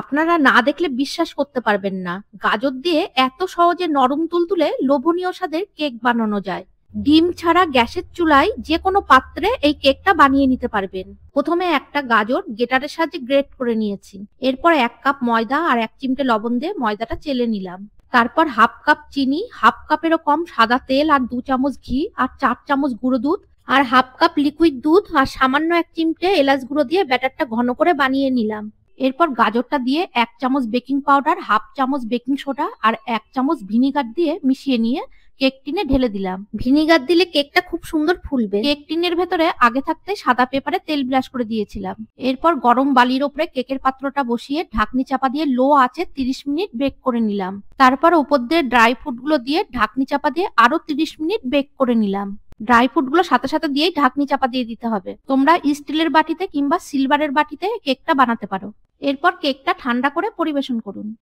আপনারা না দেখলে বিশ্বাস করতে পারবেন না, গাজর দিয়ে এত সহজে নরম তুলতুলে লোভনীয় স্বাদের কেক বানানো যায়। ডিম ছাড়া গ্যাসের চুলায় যে কোনো পাত্রে এই কেকটা বানিয়ে নিতে পারবেন। প্রথমে একটা গাজর গ্রেটারের সাহায্যে গ্রেট করে নিয়েছি। এরপর 1 কাপ ময়দা আর 1 চিমটে লবণ দিয়ে ময়দাটা চেলে নিলাম। তারপর হাফ কাপ চিনি, হাফ কাপেরও কম সাদা তেল আর 2 চামচ ঘি আর 4 চামচ গুঁড়ো দুধ আর হাফ কাপ লিকুইড দুধ আর সামান্য 1 চিমটে এলাচ গুঁড়ো দিয়ে ব্যাটারটা ঘন করে বানিয়ে নিলাম। এরপর গাজরটা দিয়ে 1 চামচ বেকিং পাউডার, হাফ চামচ বেকিং সোডা আর 1 চামচ ভিনিগার দিয়ে মিশিয়ে নিয়ে কেক টিনে ঢেলে দিলাম। ভিনিগার দিলে কেকটা খুব সুন্দর ফুলবে। কেক টিনের ভেতরে আগে থাকতে সাদা পেপারে তেল ব্রাশ করে দিয়েছিলাম। এরপর গরম বালির ওপরে কেকের পাত্রটা বসিয়ে ঢাকনি চাপা দিয়ে লো আঁচে 30 মিনিট বেক করে নিলাম। তারপর উপর দিয়ে ড্রাই ফ্রুট গুলো দিয়ে ঢাকনি চাপা দিয়ে আরো 30 মিনিট বেক করে নিলাম। ড্রাই ফ্রুট গুলো সাথে সাথে দিয়েই ঢাকনি চাপা দিয়ে দিতে হবে। তোমরা স্টিলের বাটিতে কিংবা সিলভারের বাটিতে কেকটা বানাতে পারো। এরপর কেকটা ঠান্ডা করে পরিবেশন করুন।